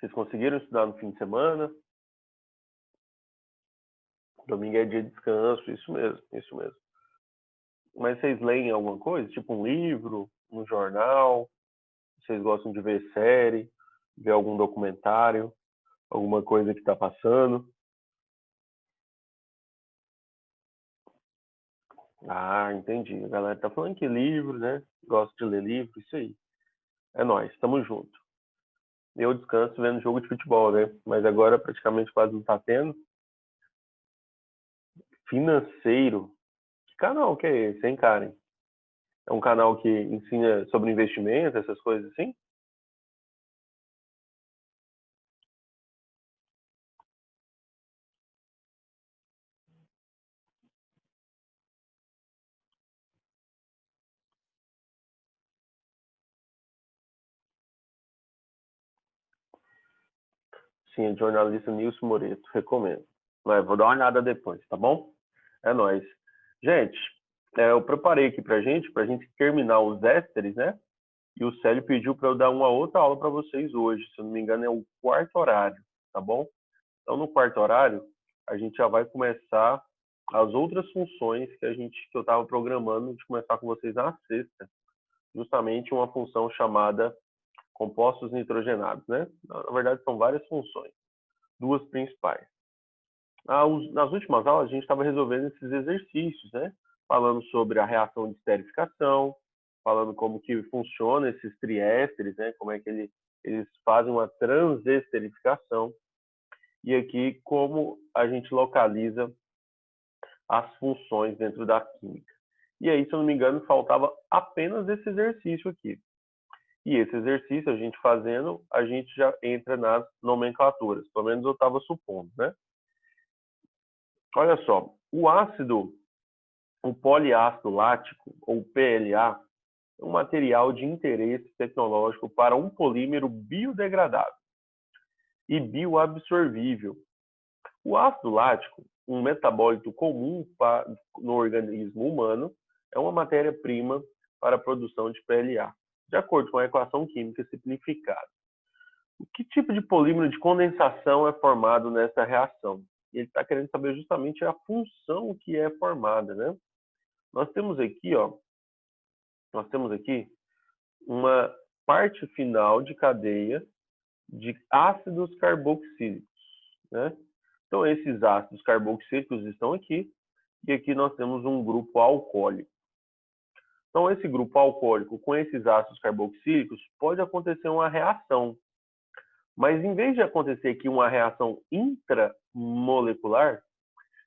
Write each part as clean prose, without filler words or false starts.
Vocês conseguiram estudar no fim de semana? Domingo é dia de descanso, isso mesmo, isso mesmo. Mas vocês leem alguma coisa? Tipo um livro, um jornal? Vocês gostam de ver série, ver algum documentário, alguma coisa que está passando? Ah, entendi. A galera tá falando que livro, né? Gosta de ler livro, isso aí. É nóis, tamo junto. Eu descanso vendo jogo de futebol, né? Mas agora praticamente quase não tá tendo. Financeiro. Que canal que é esse, hein, Karen? É um canal que ensina sobre investimento, essas coisas assim? Sim, é jornalista Nilson Moreto, recomendo. Mas vou dar uma olhada depois, tá bom? É nóis. Gente, eu preparei aqui pra gente terminar os ésteres, né? E o Célio pediu para eu dar uma outra aula para vocês hoje. Se eu não me engano, é o quarto horário, tá bom? Então, no quarto horário, a gente já vai começar as outras funções que eu estava programando de começar com vocês na sexta. Justamente uma função chamada compostos nitrogenados, né? Na verdade, são várias funções, duas principais. Nas últimas aulas, a gente estava resolvendo esses exercícios, né? Falando sobre a reação de esterificação, falando como que funciona esses triésteres, né? Como é que eles fazem uma transesterificação. E aqui, como a gente localiza as funções dentro da química. E aí, se eu não me engano, faltava apenas esse exercício aqui. E esse exercício, a gente fazendo, a gente já entra nas nomenclaturas. Pelo menos eu estava supondo, né? Olha só, o poliácido lático, ou PLA, é um material de interesse tecnológico para um polímero biodegradável e bioabsorvível. O ácido lático, um metabólito comum no organismo humano, é uma matéria-prima para a produção de PLA, de acordo com a equação química simplificada. Que tipo de polímero de condensação é formado nessa reação? Ele está querendo saber justamente a função que é formada, né? Nós temos aqui, ó, nós temos aqui uma parte final de cadeia de ácidos carboxílicos, né? Então, esses ácidos carboxílicos estão aqui, e aqui nós temos um grupo alcoólico. Então, esse grupo alcoólico com esses ácidos carboxílicos pode acontecer uma reação. Mas, em vez de acontecer aqui uma reação intramolecular,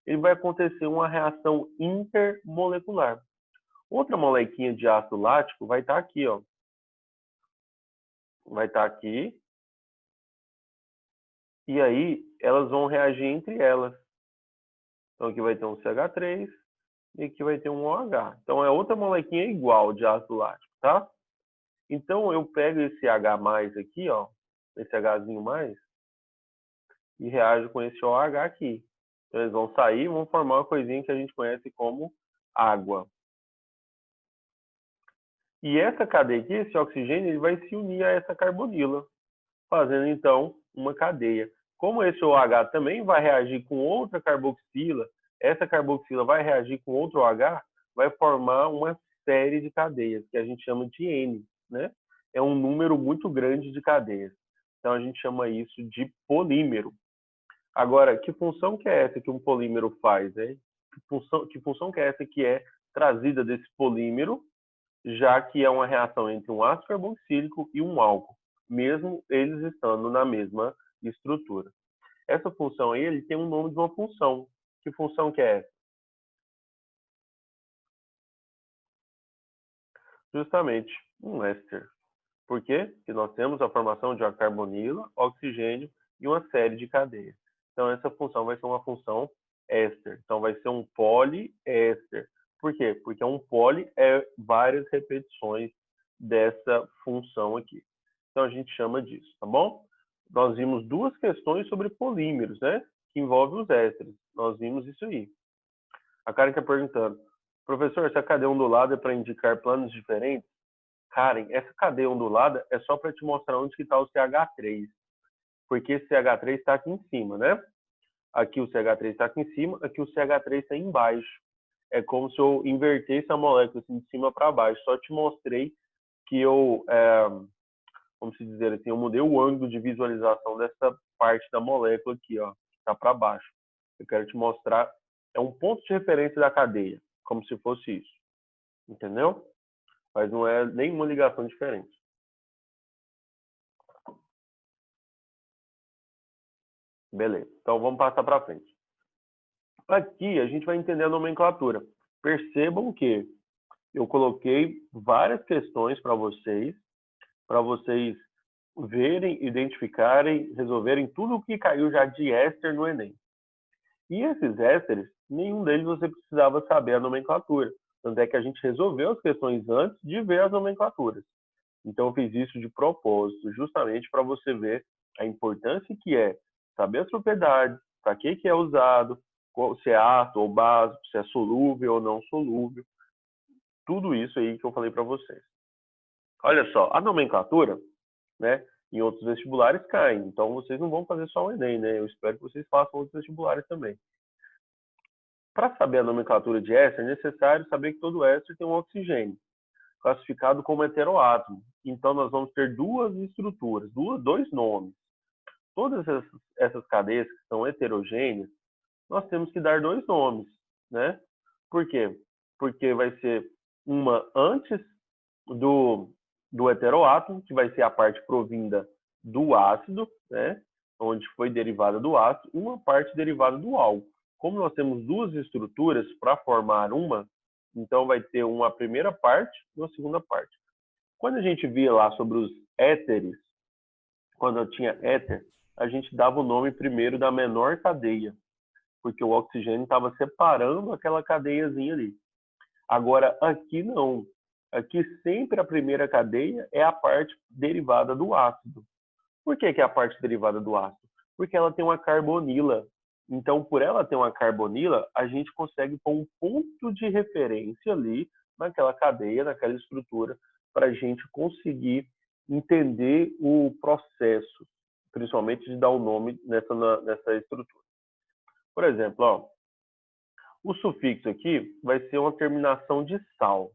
ele vai acontecer uma reação intermolecular. Outra molequinha de ácido lático vai estar aqui, ó. Vai estar aqui. E aí, elas vão reagir entre elas. Então, aqui vai ter um CH3 e aqui vai ter um OH. Então, é outra molequinha igual de ácido lático, tá? Então, eu pego esse H mais aqui, ó, esse Hzinho mais, e reajo com esse OH aqui. Então, eles vão sair e vão formar uma coisinha que a gente conhece como água. E essa cadeia aqui, esse oxigênio, ele vai se unir a essa carbonila, fazendo, então, uma cadeia. Como esse OH também vai reagir com outra carboxila, essa carboxila vai reagir com outro OH, vai formar uma série de cadeias, que a gente chama de N, né? É um número muito grande de cadeias. Então, a gente chama isso de polímero. Agora, que função que é essa que um polímero faz, né? Que função que é essa que é trazida desse polímero, já que é uma reação entre um ácido carboxílico e um álcool, mesmo eles estando na mesma estrutura. Essa função aí, ele tem um nome de uma função. Que função que é essa? Justamente um éster. Por quê? Porque nós temos a formação de uma carbonila, oxigênio e uma série de cadeias. Então, essa função vai ser uma função éster. Então, vai ser um poliéster. Por quê? Porque um poli é várias repetições dessa função aqui. Então, a gente chama disso, tá bom? Nós vimos duas questões sobre polímeros, né? Que envolvem os ésteres. Nós vimos isso aí. A Karen está perguntando, professor, se a cadeia ondulada é para indicar planos diferentes? Karen, essa cadeia ondulada é só para te mostrar onde está o CH3. Porque CH3 está aqui em cima, né? Aqui o CH3 está aqui em cima, aqui o CH3 está embaixo. É como se eu invertesse a molécula assim, de cima para baixo. Só te mostrei que eu, vamos dizer assim, eu mudei o ângulo de visualização dessa parte da molécula aqui, ó, que está para baixo. Eu quero te mostrar, é um ponto de referência da cadeia, como se fosse isso. Entendeu? Mas não é nenhuma ligação diferente. Beleza. Então vamos passar para frente. Aqui a gente vai entender a nomenclatura. Percebam que eu coloquei várias questões para vocês verem, identificarem, resolverem tudo o que caiu já de éster no Enem. E esses ésteres, nenhum deles você precisava saber a nomenclatura. Tanto é que a gente resolveu as questões antes de ver as nomenclaturas. Então eu fiz isso de propósito, justamente para você ver a importância que é saber as propriedades, para que é usado, se é ácido ou básico, se é solúvel ou não solúvel. Tudo isso aí que eu falei para vocês. Olha só, a nomenclatura, né, em outros vestibulares cai. Então vocês não vão fazer só o Enem, né? Eu espero que vocês façam outros vestibulares também. Para saber a nomenclatura de éster, é necessário saber que todo éster tem um oxigênio, classificado como heteroátomo. Então nós vamos ter duas estruturas, dois nomes. Todas essas cadeias que são heterogêneas, nós temos que dar dois nomes, né? Por quê? Porque vai ser uma antes do heteroátomo, que vai ser a parte provinda do ácido, né? Onde foi derivada do ácido, uma parte derivada do álcool. Como nós temos duas estruturas para formar uma, então vai ter uma primeira parte e uma segunda parte. Quando a gente via lá sobre os éteres, quando eu tinha éter, a gente dava o nome primeiro da menor cadeia, porque o oxigênio estava separando aquela cadeiazinha ali. Agora, aqui não. Aqui sempre a primeira cadeia é a parte derivada do ácido. Por que é a parte derivada do ácido? Porque ela tem uma carbonila. Então, por ela ter uma carbonila, a gente consegue pôr um ponto de referência ali naquela cadeia, naquela estrutura, para a gente conseguir entender o processo, principalmente de dar o nome nessa estrutura. Por exemplo, ó, o sufixo aqui vai ser uma terminação de sal.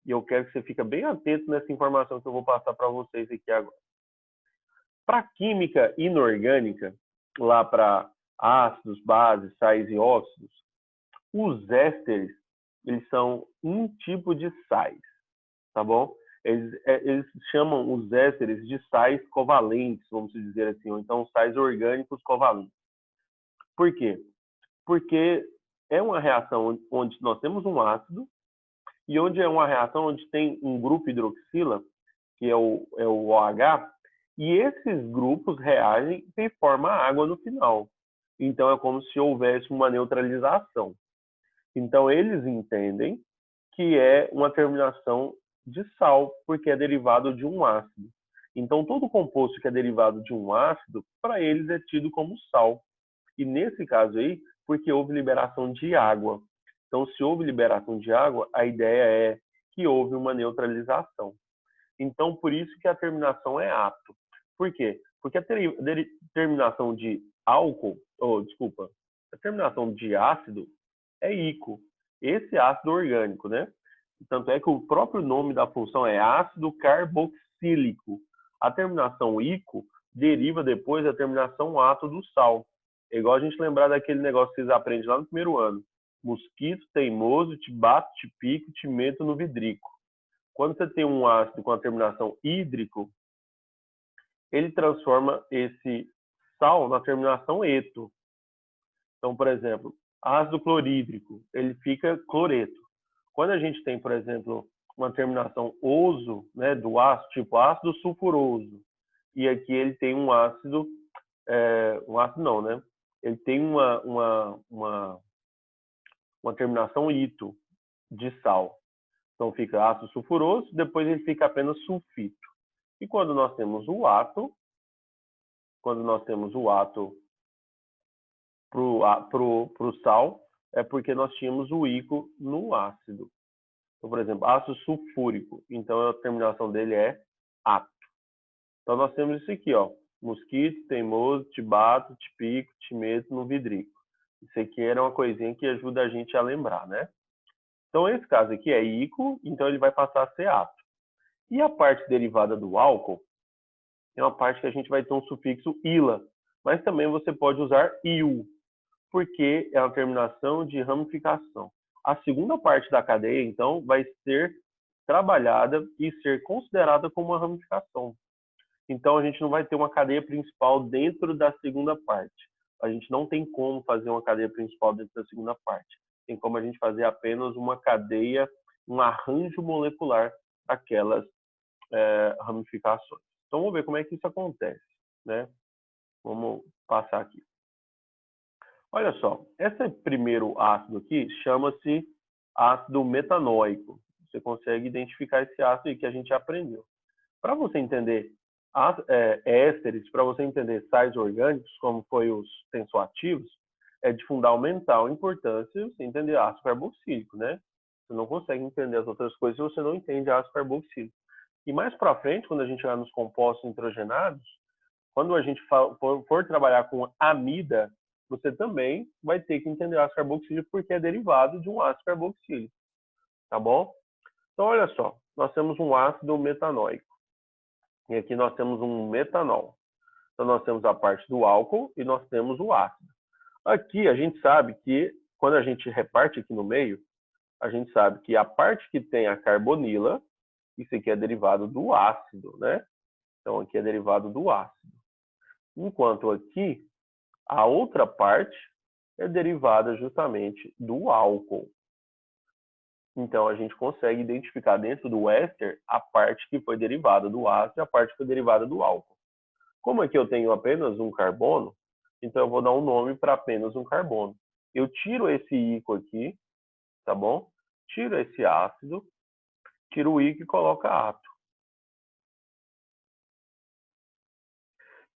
E eu quero que você fique bem atento nessa informação que eu vou passar para vocês aqui agora. Para química inorgânica, lá para ácidos, bases, sais e óxidos, os ésteres, eles são um tipo de sais, tá bom? Eles chamam os ésteres de sais covalentes, vamos dizer assim, ou então sais orgânicos covalentes. Por quê? Porque é uma reação onde nós temos um ácido e onde é uma reação onde tem um grupo hidroxila, que é o OH, e esses grupos reagem e formam água no final. Então é como se houvesse uma neutralização. Então eles entendem que é uma terminação de sal, porque é derivado de um ácido. Então todo composto que é derivado de um ácido, para eles é tido como sal. E nesse caso aí, porque houve liberação de água. Então, se houve liberação de água, a ideia é que houve uma neutralização. Então, por isso que a terminação é ato. Por quê? Porque a terminação de álcool, a terminação de ácido é ico. Esse ácido orgânico, né? Tanto é que o próprio nome da função é ácido carboxílico. A terminação ico deriva depois da terminação ato do sal. É igual a gente lembrar daquele negócio que vocês aprendem lá no primeiro ano. Mosquito teimoso, te bato, te pico, te meto no vidrico. Quando você tem um ácido com a terminação hídrico, ele transforma esse sal na terminação eto. Então, por exemplo, ácido clorídrico, ele fica cloreto. Quando a gente tem, por exemplo, uma terminação oso, né, do ácido, tipo ácido sulfuroso, e aqui ele tem um ácido não, né? Ele tem uma terminação ito de sal. Então fica ácido sulfuroso, depois ele fica apenas sulfito. E quando nós temos o átomo pro sal, é porque nós tínhamos o ico no ácido. Então, por exemplo, ácido sulfúrico, então a terminação dele é ato. Então nós temos isso aqui, ó. mosquito, teimoso, te bato, te pico, te meto no vidrico. Isso aqui era uma coisinha que ajuda a gente a lembrar, né? Então, esse caso aqui é ico, então ele vai passar a ser ato. E a parte derivada do álcool é uma parte que a gente vai ter um sufixo ila, mas também você pode usar iu, porque é uma terminação de ramificação. A segunda parte da cadeia, então, vai ser trabalhada e ser considerada como uma ramificação. Então, a gente não vai ter uma cadeia principal dentro da segunda parte. A gente não tem como fazer uma cadeia principal dentro da segunda parte. Tem como a gente fazer apenas uma cadeia, um arranjo molecular daquelas ramificações. Então, vamos ver como é que isso acontece, né? Vamos passar aqui. Olha só, esse primeiro ácido aqui chama-se ácido metanóico. Você consegue identificar esse ácido aí que a gente aprendeu. Para você entender ésteres, para você entender sais orgânicos, como foi os tensoativos, é de fundamental importância você entender ácido carboxílico, né? Você não consegue entender as outras coisas se você não entende ácido carboxílico. E mais para frente, quando a gente chegar nos compostos nitrogenados, quando a gente for trabalhar com amida, você também vai ter que entender ácido carboxílico porque é derivado de um ácido carboxílico, tá bom? Então, olha só, nós temos um ácido metanóico e aqui nós temos um metanol. Então, nós temos a parte do álcool e nós temos o ácido. Aqui, a gente sabe que, quando a gente reparte aqui no meio, a gente sabe que a parte que tem a carbonila, isso aqui é derivado do ácido, né? Então, aqui é derivado do ácido. Enquanto aqui, a outra parte é derivada justamente do álcool. Então, a gente consegue identificar dentro do éster a parte que foi derivada do ácido e a parte que foi derivada do álcool. Como aqui eu tenho apenas um carbono, então eu vou dar um nome para apenas um carbono. Eu tiro esse íco aqui, tá bom? Tiro esse ácido, tiro o íco e coloco ato.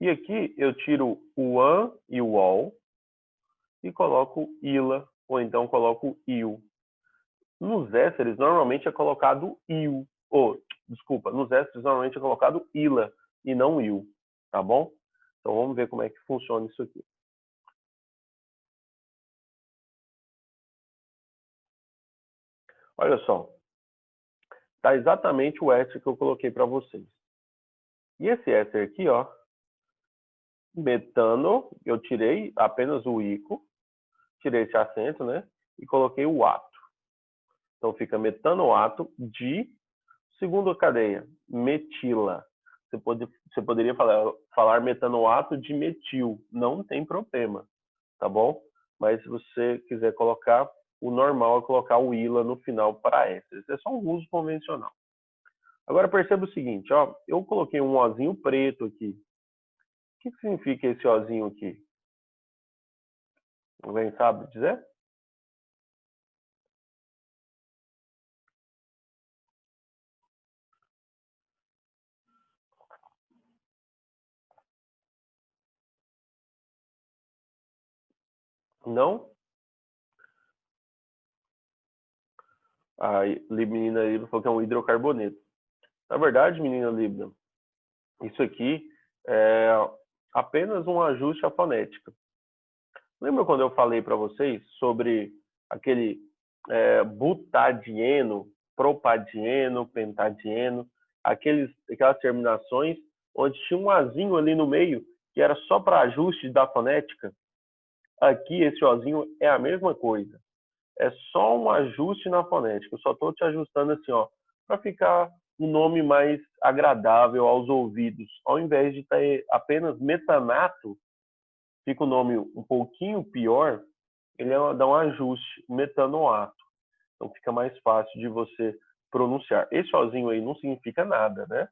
E aqui eu tiro o an e o ol e coloco ila, ou então coloco il. Nos ésteres, normalmente é colocado il. Desculpa, nos ésteres normalmente é colocado ila e não il, tá bom? Então vamos ver como é que funciona isso aqui. Olha só, tá exatamente o éster que eu coloquei para vocês. E esse éster aqui, ó, metano, eu tirei apenas o ico, tirei esse acento, né? E coloquei o ato. Então fica metanoato de segunda cadeia, metila. Você poderia falar metanoato de metil, não tem problema, tá bom? Mas se você quiser colocar, o normal é colocar o ila no final para essa. Esse é só um uso convencional. Agora perceba o seguinte, ó, eu coloquei um ozinho preto aqui. O que significa esse ozinho aqui? Alguém sabe dizer? Não? A menina Libra falou que é um hidrocarboneto. Na verdade, menina Libra, isso aqui é apenas um ajuste à fonética. Lembra quando eu falei para vocês sobre aquele butadieno, propadieno, pentadieno, aquelas terminações onde tinha um azinho ali no meio que era só para ajuste da fonética? Aqui, esse ozinho é a mesma coisa. É só um ajuste na fonética. Eu só estou te ajustando assim, ó, para ficar um nome mais agradável aos ouvidos. Ao invés de ter apenas metanato, fica o nome um pouquinho pior, ele dá um ajuste, metanoato. Então fica mais fácil de você pronunciar. Esse sozinho aí não significa nada, né?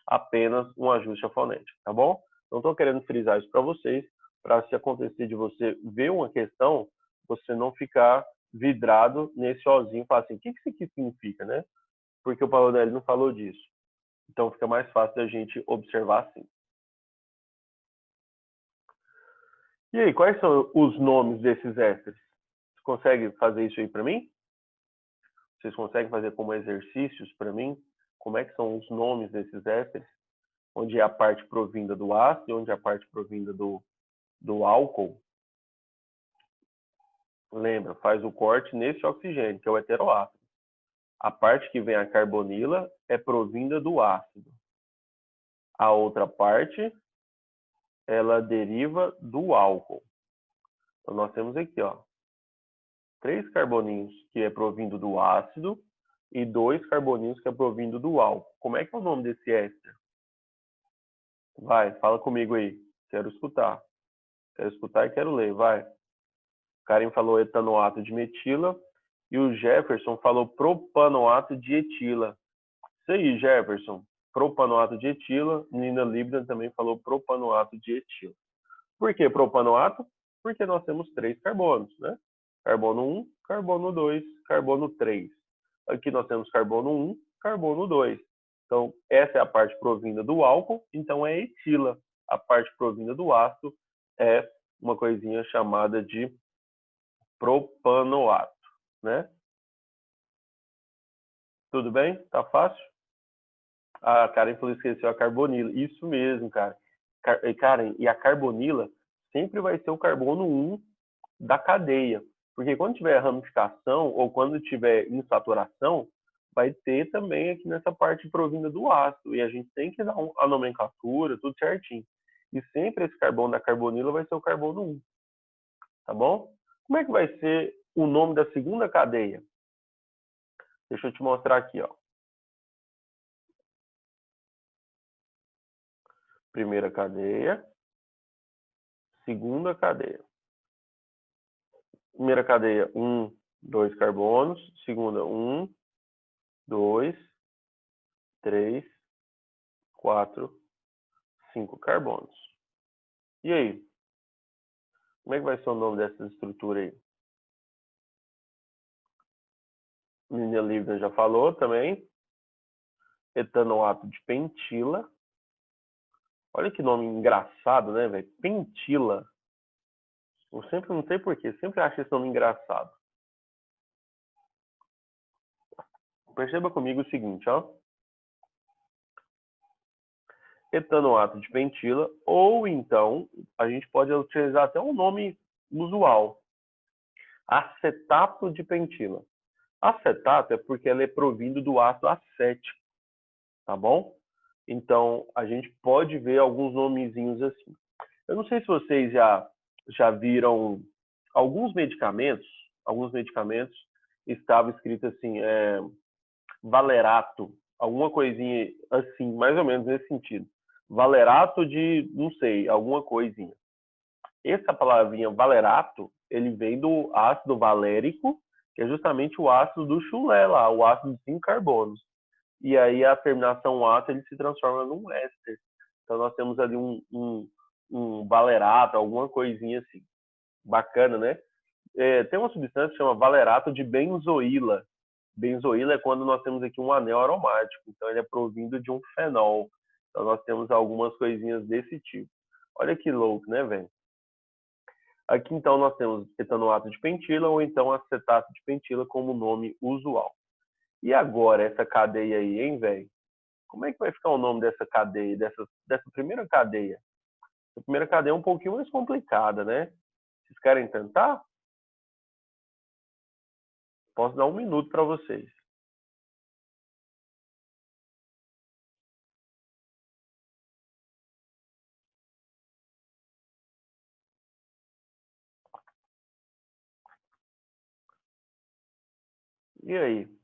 Apenas um ajuste à fonética, tá bom? Não estou querendo frisar isso para vocês, para se acontecer de você ver uma questão, você não ficar vidrado nesse sozinho e falar assim, o que isso aqui significa, né? Porque o Paolelli não falou disso. Então fica mais fácil da gente observar assim. E aí, quais são os nomes desses ésteres? Você consegue fazer isso aí para mim? Vocês conseguem fazer como exercícios para mim? Como é que são os nomes desses ésteres? onde é a parte provinda do ácido e onde é a parte provinda do álcool, lembra, faz o corte nesse oxigênio, que é o heteroácido. A parte que vem a carbonila é provinda do ácido. A outra parte, ela deriva do álcool. Então, nós temos aqui, ó, 3 carboninhos que é provindo do ácido e 2 carboninhos que é provindo do álcool. Como é que é o nome desse éster? Vai, fala comigo aí. Quero escutar. Quero escutar e quero ler, vai. Karen falou etanoato de metila e o Jefferson falou propanoato de etila. Isso aí, Jefferson. Propanoato de etila. Nina Libna também falou propanoato de etila. Por que propanoato? Porque nós temos 3 carbonos, né? Carbono 1, carbono 2, carbono 3. Aqui nós temos carbono 1, carbono 2. Então, essa é a parte provinda do álcool, então é etila. A parte provinda do ácido é uma coisinha chamada de propanoato, né? Tudo bem? Tá fácil? A Karen falou que esqueceu a carbonila. Isso mesmo, cara. Karen, e a carbonila sempre vai ser o carbono 1 da cadeia. Porque quando tiver ramificação ou quando tiver insaturação, vai ter também aqui nessa parte provinda do ácido. E a gente tem que dar a nomenclatura, tudo certinho. E sempre esse carbono da carbonila vai ser o carbono 1. Tá bom? Como é que vai ser o nome da segunda cadeia? Deixa eu te mostrar aqui, ó. Primeira cadeia, segunda cadeia. Primeira cadeia, 1, 2 carbonos. Segunda, 1, 2, 3, 4, 5 carbonos. E aí? Como é que vai ser o nome dessa estrutura aí? Nina Livna já falou também. Etanoato de pentila. Olha que nome engraçado, né, velho? Pentila. Eu sempre, não sei porquê, sempre acho esse nome engraçado. Perceba comigo o seguinte, ó. Etanoato de pentila, ou então, a gente pode utilizar até um nome usual. Acetato de pentila. Acetato é porque ela é provindo do ácido acético, tá bom? Então, a gente pode ver alguns nomezinhos assim. Eu não sei se vocês já viram alguns medicamentos estava escrito assim, valerato, alguma coisinha assim, mais ou menos nesse sentido. Valerato de, não sei, alguma coisinha. Essa palavrinha valerato, ele vem do ácido valérico, que é justamente o ácido do chulé lá, o ácido de 5 carbonos. E aí a terminação ato, ele se transforma num éster. Então nós temos ali um valerato, alguma coisinha assim. Bacana, né? Tem uma substância que chama valerato de benzoíla. Benzoíla é quando nós temos aqui um anel aromático. Então ele é provindo de um fenol. Então nós temos algumas coisinhas desse tipo. Olha que louco, né, velho? Aqui, então, nós temos etanoato de pentila ou então acetato de pentila como nome usual. E agora, essa cadeia aí, hein, velho? Como é que vai ficar o nome dessa cadeia, dessa primeira cadeia? A primeira cadeia é um pouquinho mais complicada, né? Vocês querem tentar? Posso dar 1 minuto para vocês. E aí?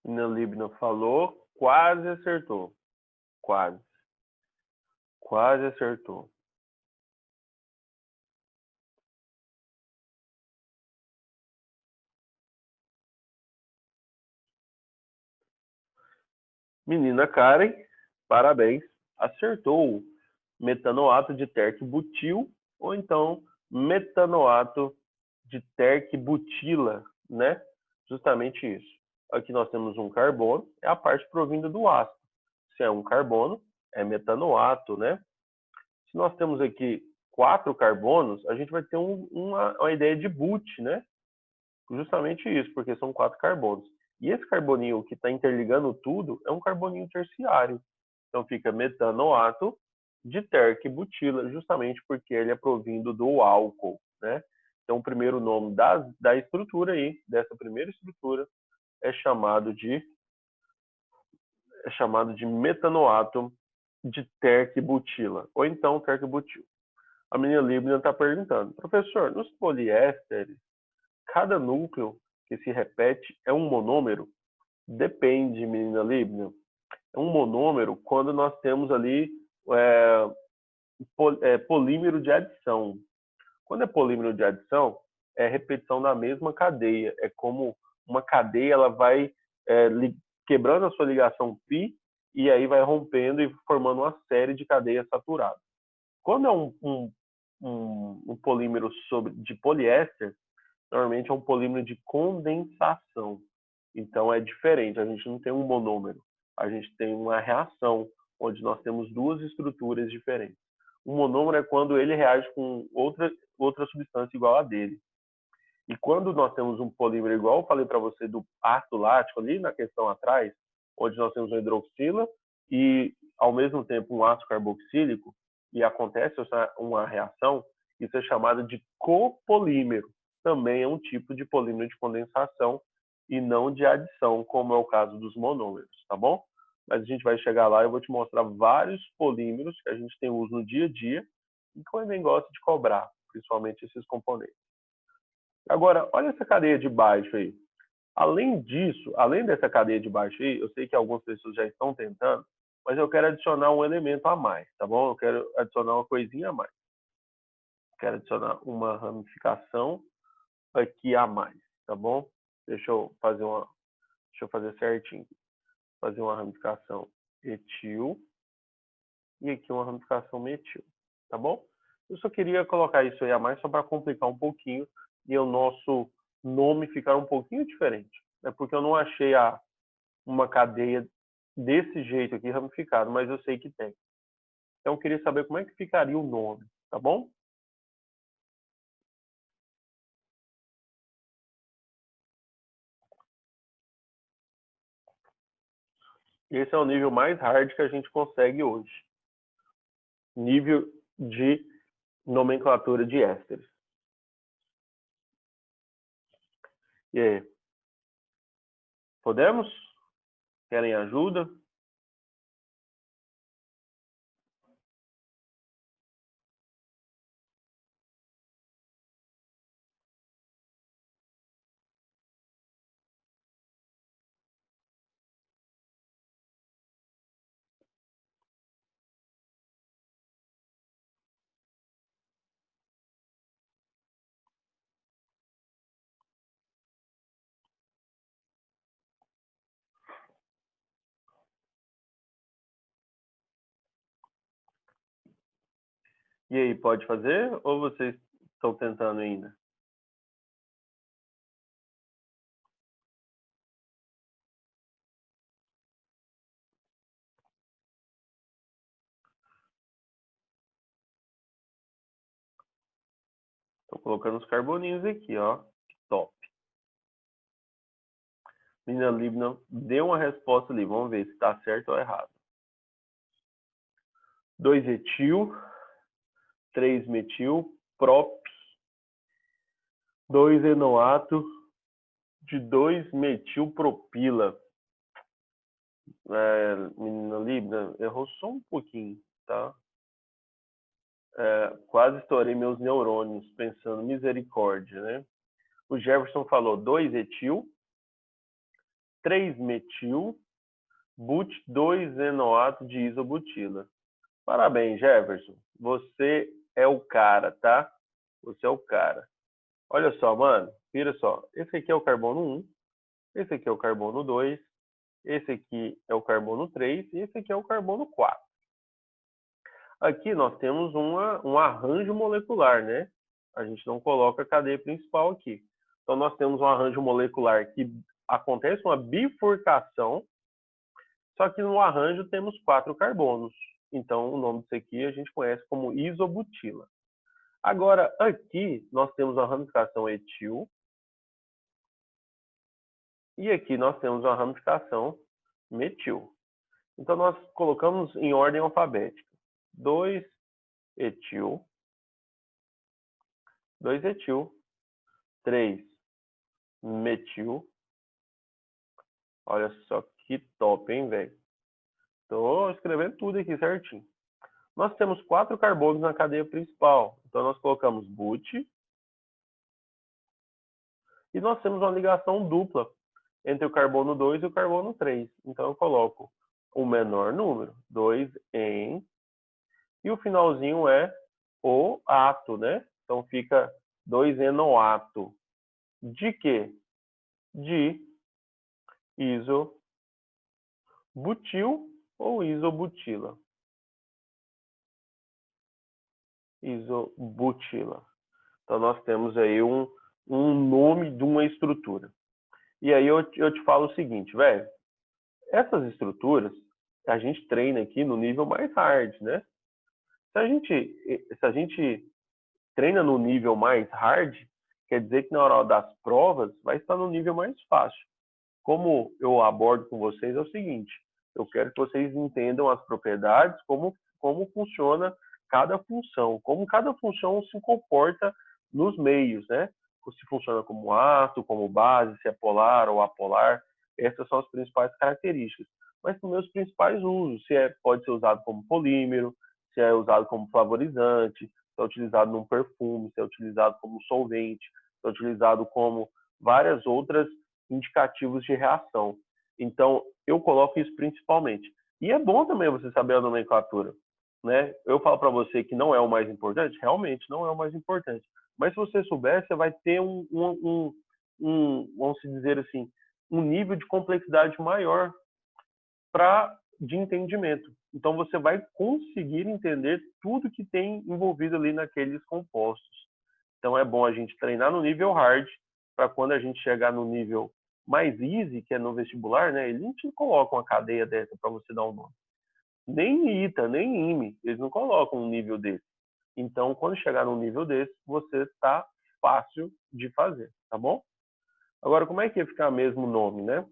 Nina Libna falou, quase acertou. Quase. Quase acertou. Menina Karen, parabéns. Acertou. Metanoato de terc-butil ou então metanoato de terc-butila, né? Justamente isso. Aqui nós temos um carbono, é a parte provinda do ácido. Se é um carbono, é metanoato, né? Se nós temos aqui 4 carbonos, a gente vai ter uma ideia de but, né? Justamente isso, porque são 4 carbonos. E esse carboninho que está interligando tudo é um carboninho terciário. Então fica metanoato de terc-butila, justamente porque ele é provindo do álcool, né? Então o primeiro nome da estrutura aí, dessa primeira estrutura, é chamado de metanoato de terc-butila, ou então terc-butil. A menina Libna está perguntando, professor, nos poliésteres, cada núcleo que se repete é um monômero? Depende, menina Libna. É um monômero quando nós temos ali polímero de adição. Quando é polímero de adição, é repetição da mesma cadeia. É como uma cadeia, ela vai quebrando a sua ligação π e aí vai rompendo e formando uma série de cadeias saturadas. Quando é um polímero de poliéster, normalmente é um polímero de condensação. Então é diferente, a gente não tem um monômero, a gente tem uma reação, onde nós temos duas estruturas diferentes. O monômero é quando ele reage com outra substância igual a dele. E quando nós temos um polímero igual, eu falei para você do ácido lático ali na questão atrás, onde nós temos uma hidroxila e ao mesmo tempo um ácido carboxílico, e acontece uma reação, isso é chamado de copolímero. Também é um tipo de polímero de condensação e não de adição, como é o caso dos monômeros, tá bom? Mas a gente vai chegar lá e eu vou te mostrar vários polímeros que a gente tem uso no dia a dia e que eu também gosto de cobrar, principalmente esses componentes. Agora, olha essa cadeia de baixo aí. Além disso, além dessa cadeia de baixo aí, eu sei que algumas pessoas já estão tentando, mas eu quero adicionar um elemento a mais, tá bom? Eu quero adicionar uma coisinha a mais. Quero adicionar uma ramificação aqui a mais, tá bom? Deixa eu fazer certinho. Fazer uma ramificação etil e aqui uma ramificação metil, tá bom? Eu só queria colocar isso aí a mais só para complicar um pouquinho e o nosso nome ficar um pouquinho diferente. É porque eu não achei uma cadeia desse jeito aqui ramificado, mas eu sei que tem. Então eu queria saber como é que ficaria o nome, tá bom? Esse é o nível mais hard que a gente consegue hoje. Nível de nomenclatura de ésteres. E aí? Podemos? Querem ajuda? E aí, pode fazer ou vocês estão tentando ainda? Estou colocando os carboninhos aqui, ó. Top. Menina Libna, deu uma resposta ali. Vamos ver se está certo ou errado. 2-etil, 3-metil, prop, 2-enoato de 2-metilpropila. Menina Libna, errou só um pouquinho, tá? Quase estourei meus neurônios pensando misericórdia, né? O Jefferson falou 2-etil, 3-metil, but 2-enoato de isobutila. Parabéns, Jefferson. Você é o cara, tá? Você é o cara. Olha só, mano. Vira só. Esse aqui é o carbono 1. Esse aqui é o carbono 2. Esse aqui é o carbono 3. E esse aqui é o carbono 4. Aqui nós temos um arranjo molecular, né? A gente não coloca a cadeia principal aqui. Então nós temos um arranjo molecular que acontece uma bifurcação, só que no arranjo temos 4 carbonos. Então o nome disso aqui a gente conhece como isobutila. Agora, aqui nós temos a ramificação etil. E aqui nós temos a ramificação metil. Então, nós colocamos em ordem alfabética. 2-etil, 2-etil, 3-metil. Olha só que top, hein, velho? Estou escrevendo tudo aqui certinho. Nós temos 4 carbonos na cadeia principal. Então, nós colocamos but. E nós temos uma ligação dupla entre o carbono 2 e o carbono 3. Então, eu coloco o menor número, 2 em... E o finalzinho é o ato, né? Então, fica 2-enoato. De quê? De isobutil ou isobutila. Isobutila. Então, nós temos aí um nome de uma estrutura. E aí eu te falo o seguinte, velho. Essas estruturas, a gente treina aqui no nível mais hard, né? Se a gente treina no nível mais hard, quer dizer que na hora das provas vai estar no nível mais fácil. Como eu abordo com vocês é o seguinte, eu quero que vocês entendam as propriedades, como funciona cada função, como cada função se comporta nos meios, né? Se funciona como átomo, como base, se é polar ou apolar, essas são as principais características. Mas também os principais usos, pode ser usado como polímero, se é usado como flavorizante, se é utilizado num perfume, se é utilizado como solvente, se é utilizado como várias outras indicativos de reação. Então, eu coloco isso principalmente. E é bom também você saber a nomenclatura, né? Eu falo para você que não é o mais importante, realmente não é o mais importante. Mas se você souber, você vai ter vamos dizer assim, um nível de complexidade maior de entendimento. Então, você vai conseguir entender tudo que tem envolvido ali naqueles compostos. Então, é bom a gente treinar no nível hard, para quando a gente chegar no nível mais easy, que é no vestibular, né? Eles não te colocam uma cadeia dessa para você dar um nome. Nem ITA, nem IME, eles não colocam um nível desse. Então, quando chegar num nível desse, você está fácil de fazer, tá bom? Agora, como é que ia ficar mesmo o nome, né?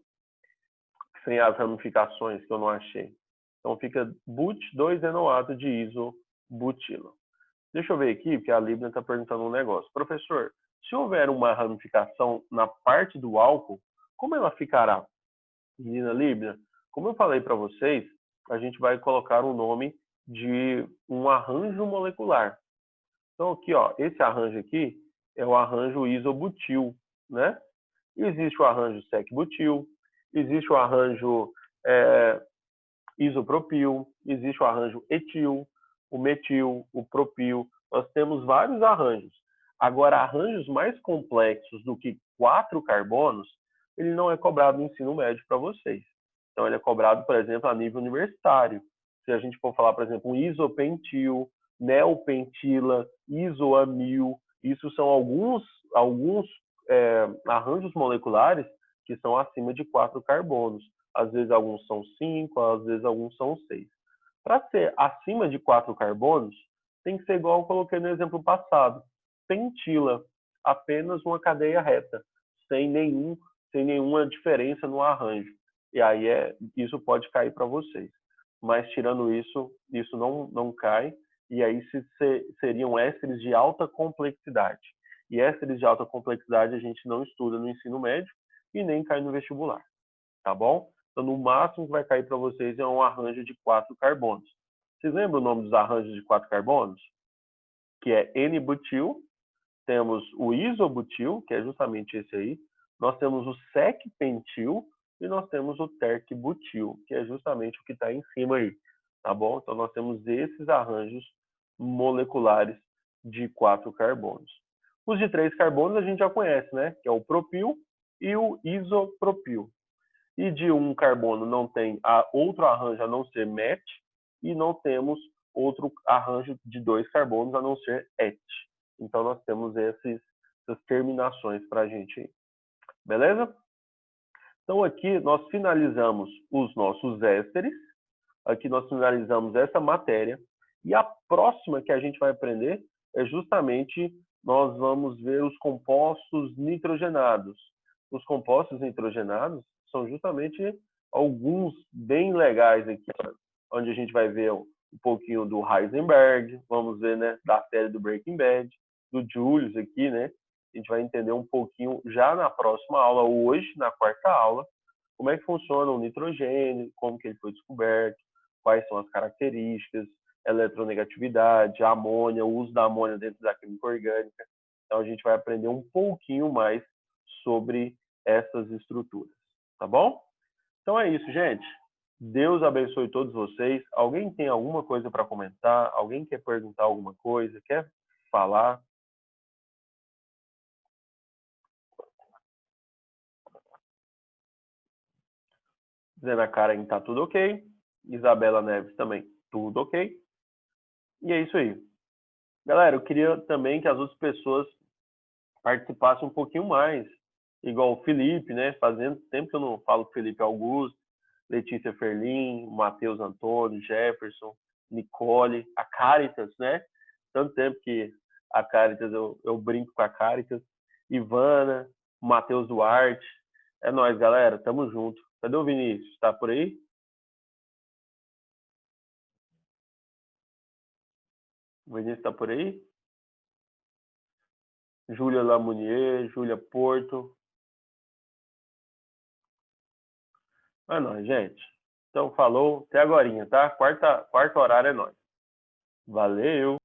Sem as ramificações que eu não achei. Então, fica but 2-enoato de isobutila. Deixa eu ver aqui, porque a Libna está perguntando um negócio. Professor, se houver uma ramificação na parte do álcool, como ela ficará? Menina Libna, como eu falei para vocês, a gente vai colocar o nome de um arranjo molecular. Então, aqui, ó, esse arranjo aqui é o arranjo isobutil, né? Existe o arranjo sec-butil, existe o arranjo isopropil, existe o arranjo etil, o metil, o propil. Nós temos vários arranjos. Agora, arranjos mais complexos do que 4 carbonos, ele não é cobrado no ensino médio para vocês. Então, ele é cobrado, por exemplo, a nível universitário. Se a gente for falar, por exemplo, um isopentil, neopentila, isoamil, isso são alguns arranjos moleculares que são acima de 4 carbonos. Às vezes alguns são 5, às vezes alguns são 6. Para ser acima de 4 carbonos, tem que ser igual eu coloquei no exemplo passado. Pentila, apenas uma cadeia reta, sem nenhuma diferença no arranjo. E aí isso pode cair para vocês. Mas tirando isso não cai. E aí seriam ésteres de alta complexidade. E ésteres de alta complexidade a gente não estuda no ensino médio e nem cai no vestibular. Tá bom? Então, no máximo que vai cair para vocês é um arranjo de 4 carbonos. Vocês lembram o nome dos arranjos de 4 carbonos? Que é N-butil, temos o isobutil, que é justamente esse aí, nós temos o sec-pentil e nós temos o terc-butil, que é justamente o que está em cima aí, tá bom? Então, nós temos esses arranjos moleculares de 4 carbonos. Os de 3 carbonos a gente já conhece, né? Que é o propil e o isopropil. E de um carbono não tem outro arranjo a não ser met, e não temos outro arranjo de 2 carbonos a não ser et. Então, nós temos essas terminações para a gente aí. Beleza? Então, aqui nós finalizamos os nossos ésteres. Aqui nós finalizamos essa matéria. E a próxima que a gente vai aprender é justamente nós vamos ver os compostos nitrogenados. Os compostos nitrogenados são justamente alguns bem legais aqui, onde a gente vai ver um pouquinho do Heisenberg, vamos ver, né, da série do Breaking Bad, do Julius aqui, né? A gente vai entender um pouquinho já na próxima aula, hoje, na quarta aula, como é que funciona o nitrogênio, como que ele foi descoberto, quais são as características, eletronegatividade, a amônia, o uso da amônia dentro da química orgânica. Então a gente vai aprender um pouquinho mais sobre essas estruturas, tá bom? Então é isso, gente. Deus abençoe todos vocês. Alguém tem alguma coisa para comentar? Alguém quer perguntar alguma coisa? Quer falar? Zena Karen tá tudo ok. Isabela Neves também, tudo ok. E é isso aí. Galera, eu queria também que as outras pessoas participassem um pouquinho mais. Igual o Felipe, né? Fazendo tempo que eu não falo com o Felipe Augusto, Letícia Ferlin, Matheus Antônio, Jefferson, Nicole, a Caritas, né? Tanto tempo que a Caritas, eu brinco com a Caritas. Ivana, Matheus Duarte. É nóis, galera. Tamo junto. Cadê o Vinícius? Tá por aí? O Vinícius tá por aí? Júlia Lamounier, Júlia Porto. É nóis, gente. Então, falou. Até agorinha, tá? Quarto horário é nóis. Valeu!